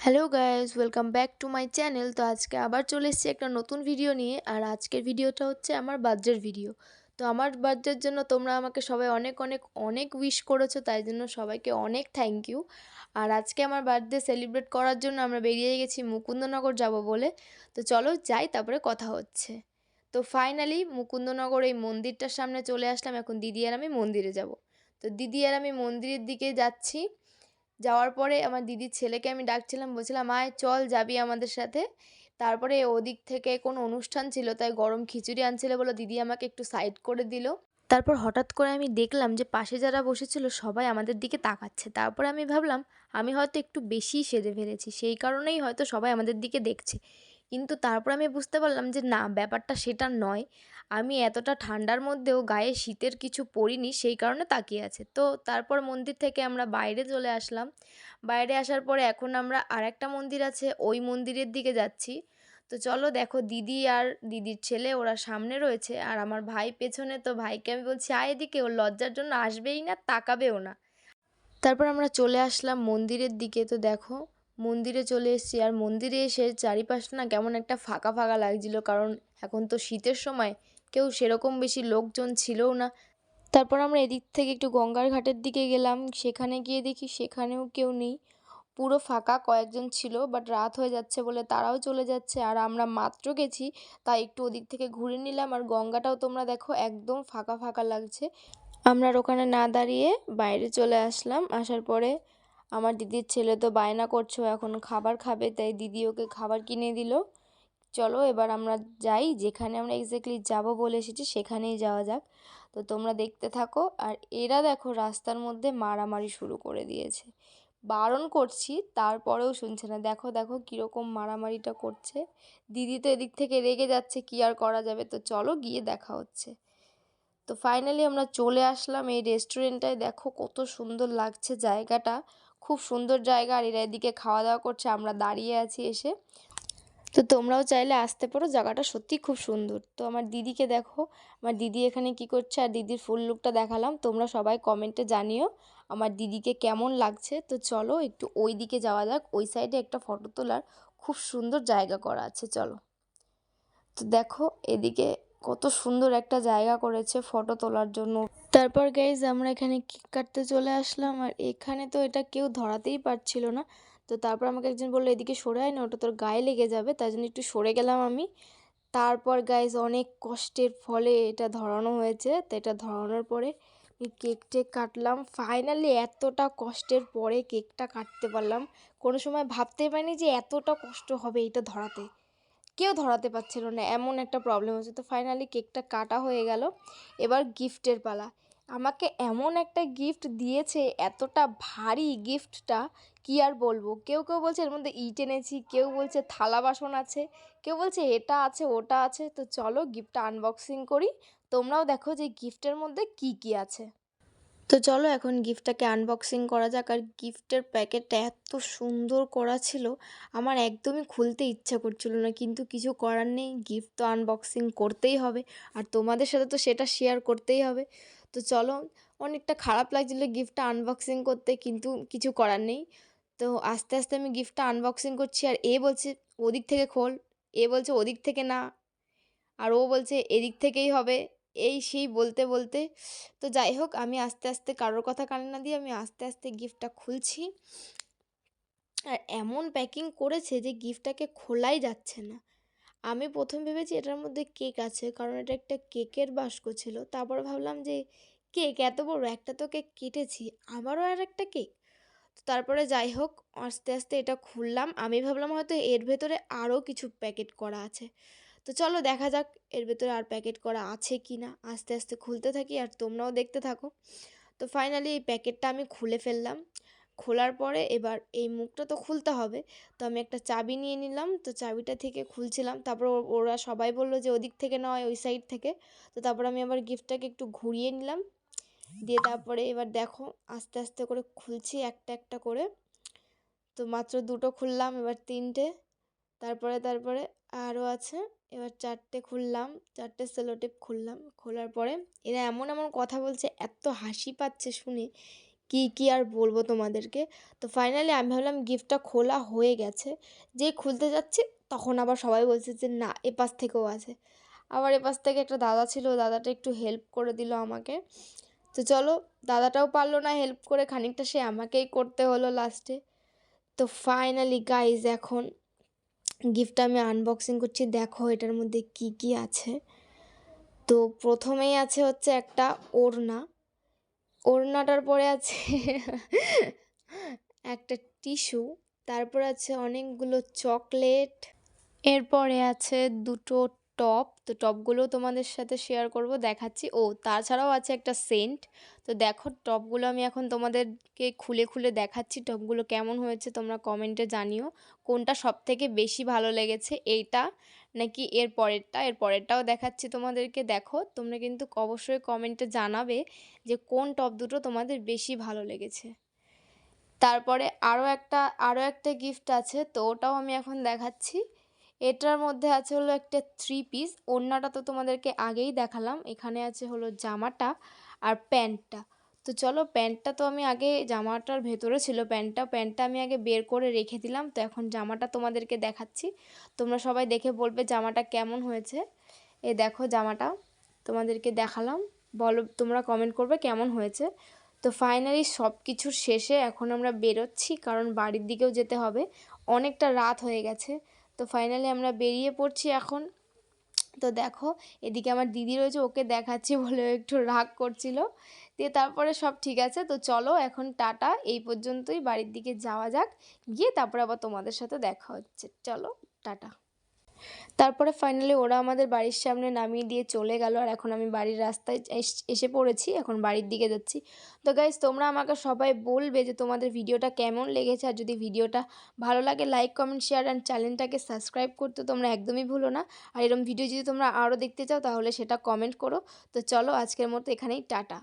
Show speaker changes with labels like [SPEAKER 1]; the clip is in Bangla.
[SPEAKER 1] Hello guys, welcome back to my channel. তো আজকে আবার চলে এসেছি একটা নতুন ভিডিও নিয়ে। আর আজকের ভিডিওটা হচ্ছে আমার বার্থডের ভিডিও। তো আমার বার্থডের জন্য তোমরা আমাকে সবাই অনেক অনেক অনেক উইশ করেছো, তাই জন্য সবাইকে অনেক থ্যাংক ইউ। আর আজকে আমার বার্থডে সেলিব্রেট করার জন্য আমরা বেরিয়ে গেছি মুকুন্দনগর যাব বলে। তো চলো যাই, তারপরে কথা হচ্ছে। তো ফাইনালি মুকুন্দনগর এই মন্দিরটার সামনে চলে আসলাম। এখন দিদি আর আমি মন্দিরে যাব। তো দিদি আর আমি মন্দিরের দিকে যাচ্ছি। যাওয়ার পরে আমার দিদির ছেলেকে আমি ডাকছিলাম, বলছিলাম আয় চল যাবি আমাদের সাথে। তারপরে ওদিক থেকে কোনো অনুষ্ঠান ছিল, তাই গরম খিচুড়ি আনছিল বলে দিদি আমাকে একটু সাইড করে দিল। তারপর হঠাৎ করে আমি দেখলাম যে পাশে যারা বসেছিল সবাই আমাদের দিকে তাকাচ্ছে। তারপরে আমি ভাবলাম আমি হয়তো একটু বেশিই সেজে ফেলেছি, সেই কারণেই হয়তো সবাই আমাদের দিকে দেখছে। কিন্তু তারপর আমি বুঝতে পারলাম যে না, ব্যাপারটা সেটা নয়। আমি এতটা ঠান্ডার মধ্যেও গায়ে শীতের কিছু পরিনি, সেই কারণে তাকিয়ে আছে। তো তারপর মন্দির থেকে আমরা বাইরে চলে আসলাম। বাইরে আসার পরে এখন আমরা আরেকটা মন্দির আছে, ওই মন্দিরের দিকে যাচ্ছি। তো চলো দেখো, দিদি আর দিদির ছেলে ওরা সামনে রয়েছে আর আমার ভাই পেছনে। তো ভাইকে আমি বলছি আয় এদিকে, ওর লজ্জার জন্য আসবেই না, তাকাবেও না। তারপর আমরা চলে আসলাম মন্দিরের দিকে। তো দেখো, মন্দিরে চলে এসেছি। আর মন্দিরে এসে চারিপাশটা না কেমন একটা ফাঁকা ফাঁকা লাগছিল, কারণ এখন তো শীতের সময়, কেউ সেরকম বেশি লোকজন ছিলও না। তারপর আমরা এদিক থেকে একটু গঙ্গার ঘাটের দিকে গেলাম। সেখানে গিয়ে দেখি সেখানেও কেউ নেই, পুরো ফাঁকা। কয়েকজন ছিল, বাট রাত হয়ে যাচ্ছে বলে তারাও চলে যাচ্ছে। আর আমরা মাত্র গেছি, তাই একটু ওদিক থেকে ঘুরে নিলাম। আর গঙ্গাটাও তোমরা দেখো একদম ফাঁকা ফাঁকা লাগছে। আমরা আর ওখানে না দাঁড়িয়ে বাইরে চলে আসলাম। আসার পরে আমার দিদির ছেলে তো বায়না করছে, ও এখন খাবার খাবে, তাই দিদি ওকে খাবার কিনে দিল। চলো এবার আমরা যাই, যেখানে আমরা এক্স্যাক্টলি যাব বলে এসেছি সেখানেই যাওয়া যাক। তো তোমরা দেখতে থাকো। আর এরা দেখো রাস্তার মধ্যে মারামারি শুরু করে দিয়েছে। বারণ করছি তারপরেও শুনছে না। দেখো দেখো কীরকম মারামারিটা করছে। দিদি তো এদিক থেকে রেগে যাচ্ছে, কি আর করা যাবে। তো চলো গিয়ে দেখা হচ্ছে। তো ফাইনালি আমরা চলে আসলাম এই রেস্টুরেন্টটায়। দেখো কত সুন্দর লাগছে জায়গাটা, খুব সুন্দর জায়গা। আর এরা এদিকে খাওয়া দাওয়া করছে, আমরা দাঁড়িয়ে আছি এসে। তো তোমরাও চাইলে আসতে পারো, জায়গাটা সত্যিই খুব সুন্দর। তো আমার দিদিকে দেখো, আমার দিদি এখানে কি করছে। আর দিদির ফুল লুকটা দেখালাম, তোমরা সবাই কমেন্টে জানিও আমার দিদিকে কেমন লাগছে। তো চলো একটু ওই দিকে যাওয়া যাক, ওই সাইডে একটা ফটো তোলার খুব সুন্দর জায়গা করা আছে, চলো। তো দেখো এদিকে কত সুন্দর একটা জায়গা করেছে ফটো তোলার জন্য। তারপর গাইজ আমরা এখানে কেক কাটতে চলে আসলাম। আর এখানে তো এটা কেউ ধরাতেই পারছিল না। তো তারপর আমাকে একজন বললো এদিকে সরে আয় না, ওটা তোর গায়ে লেগে যাবে, তাই জন্য একটু সরে গেলাম আমি। তারপর গাইজ অনেক কষ্টের ফলে এটা ধরানো হয়েছে। তো এটা ধরানোর পরে কেক টেক কাটলাম। ফাইনালি এতটা কষ্টের পরে কেকটা কাটতে পারলাম। কোনো সময় ভাবতেই পারিনি যে এতটা কষ্ট হবে এটা ধরাতে। কেউ ধরাতে পারছিল না, এমন একটা প্রবলেম হচ্ছে। তো ফাইনালি কেকটা কাটা হয়ে গেল। এবার গিফটের পালা। আমাকে এমন একটা গিফট দিয়েছে, এতটা ভারী গিফটটা কি আর বলবো। কেউ কেউ বলছে এর মধ্যে ইট এনেছি, কেউ বলছে থালা বাসন আছে, কেউ বলছে এটা আছে ওটা আছে। তো চলো গিফটটা আনবক্সিং করি, তোমরাও দেখো যে গিফটের মধ্যে কি কি আছে। তো চলো এখন গিফটটাকে আনবক্সিং করা যাক। আর গিফটের প্যাকেটটা এত সুন্দর করা ছিল, আমার একদমই খুলতে ইচ্ছা করছিল না, কিন্তু কিছু করার নেই, গিফট তো আনবক্সিং করতেই হবে। আর তোমাদের সাথে তো সেটা শেয়ার করতেই হবে। তো চলো, অনেকটা খারাপ লাগছিল গিফটটা আনবক্সিং করতে, কিন্তু কিছু করার নেই। তো আস্তে আস্তে আমি গিফটটা আনবক্সিং করছি। আর এ বলছে ওদিক থেকে খোল, এ বলছে ওদিক থেকে না, আর ও বলছে এদিক থেকেই হবে, এই সেই বলতে বলতে। তো যাই হোক, আমি আস্তে আস্তে কারোর কথা কানে না দিয়ে আমি আস্তে আস্তে গিফটটা খুলছি। আর এমন প্যাকিং করেছে যে গিফটটাকে খোলাই যাচ্ছে না। আমি প্রথম ভেবেছি এটার মধ্যে কেক আছে, কারণ এটা একটা কেকের বাস্ক ছিল। তারপর ভাবলাম যে কেক এত বড় একটা তো কেক কেটেছি, আবারও আর একটা কেক। তো তারপরে যাই হোক, আস্তে আস্তে এটা খুললাম। আমি ভাবলাম হয়তো এর ভেতরে আরও কিছু প্যাকেট করা আছে। তো চলো দেখা যাক এর ভেতরে আর প্যাকেট করা আছে কি না। আস্তে আস্তে খুলতে থাকি আর তোমরাও দেখতে থাকো। তো ফাইনালি এই প্যাকেটটা আমি খুলে ফেললাম। খোলার পরে এবার এই মুখটা তো খুলতে হবে। তো আমি একটা চাবি নিয়ে নিলাম, তো চাবিটা থেকে খুলছিলাম। তারপর ওরা সবাই বললো যে ওদিক থেকে নয়, ওই সাইড থেকে। তো তারপর আমি আবার গিফটটাকে একটু ঘুরিয়ে নিলাম, দিয়ে তারপরে এবার দেখো আস্তে আস্তে করে খুলছি একটা একটা করে। তো মাত্র দুটো খুললাম, এবার তিনটে, তারপরে আরও আছে। এবার চারটে খুললাম, চারটে সেলোটেপ খুললাম। খোলার পরে এরা এমন এমন কথা বলছে, এত হাসি পাচ্ছে শুনে কি আর বলবো তোমাদেরকে। তো ফাইনালি আমি ভাবলাম গিফটটা খোলা হয়ে গেছে। যেই খুলতে যাচ্ছি তখন আবার সবাই বলছে যে না এপাশ থেকেও আছে। আবার এপাশ থেকে একটা দাদা ছিল, দাদাটা একটু হেল্প করে দিল আমাকে। তো চলো, দাদাটাও পারলো না হেল্প করে, খানিকটা সে আমাকেই করতে হলো লাস্টে। তো ফাইনালি গাইজ এখন গিফটটা আমি আনবক্সিং করছি। দেখো এটার মধ্যে কি আছে। তো প্রথমেই আছে হচ্ছে একটা ওড়না। ওড়নাটার পরে আছে একটা টিস্যু, তারপর আছে অনেকগুলো চকলেট, এরপরে আছে দুটো টপ। তো টপগুলোও তোমাদের সাথে শেয়ার করব, দেখাচ্ছি। ও তাছাড়াও আছে একটা সেন্ট। তো দেখো টপগুলো আমি এখন তোমাদেরকে খুলে খুলে দেখাচ্ছি টপগুলো কেমন হয়েছে, তোমরা কমেন্টে জানিও কোনটা সবথেকে বেশি ভালো লেগেছে, এইটা নাকি এর পরেরটা। এর পরেরটাও দেখাচ্ছি তোমাদেরকে। দেখো তোমরা কিন্তু অবশ্যই কমেন্টে জানাবে যে কোন টপ দুটো তোমাদের বেশি ভালো লেগেছে। তারপরে আরও একটা গিফট আছে, তো ওটাও আমি এখন দেখাচ্ছি। এটার মধ্যে আছে হলো একটা 3 পিস। ওড়নাটা তো তোমাদেরকে আগেই দেখালাম। এখানে আছে হলো জামাটা আর প্যান্টটা। তো চলো, প্যান্টটা তো আমি আগে জামাটার ভেতরে ছিল প্যান্টটা আমি আগে বের করে রেখে দিলাম। তো এখন জামাটা তোমাদেরকে দেখাচ্ছি, তোমরা সবাই দেখে বলবে জামাটা কেমন হয়েছে। এই দেখো জামাটা তোমাদেরকে দেখালাম, বলো তোমরা কমেন্ট করবে কেমন হয়েছে। তো ফাইনালি সব কিছুর শেষে এখন আমরা বেরোচ্ছি, কারণ বাড়ির দিকেও যেতে হবে, অনেকটা রাত হয়ে গেছে। তো ফাইনালি আমরা বেরিয়ে পড়ছি এখন। তো দেখো এদিকে আমার দিদি রয়েছে, ওকে দেখাচ্ছি বলে ও একটু রাগ করছিল। দিয়ে তারপরে সব ঠিক আছে। তো চলো এখন টাটা, এই পর্যন্তই, বাড়ির দিকে যাওয়া যাক, গিয়ে তারপরে আবার তোমাদের সাথে দেখা হচ্ছে। চলো টাটা। তারপরে ফাইনালি ওরা আমাদের বাড়ির সামনে নামিয়ে দিয়ে চলে গেল, আর এখন আমি বাড়ির রাস্তায় এসে পড়েছি, এখন বাড়ির দিকে যাচ্ছি। তো গাইজ তোমরা আমাকে সবাই বলবে যে তোমাদের ভিডিওটা কেমন লেগেছে, আর যদি ভিডিওটা ভালো লাগে লাইক কমেন্ট শেয়ার অ্যান্ড চ্যানেলটাকে সাবস্ক্রাইব করতে তোমরা একদমই ভুলো না। আর এরকম ভিডিও যদি তোমরা আরও দেখতে চাও তাহলে সেটা কমেন্ট করো। তো চলো আজকের মতো এখানেই টাটা।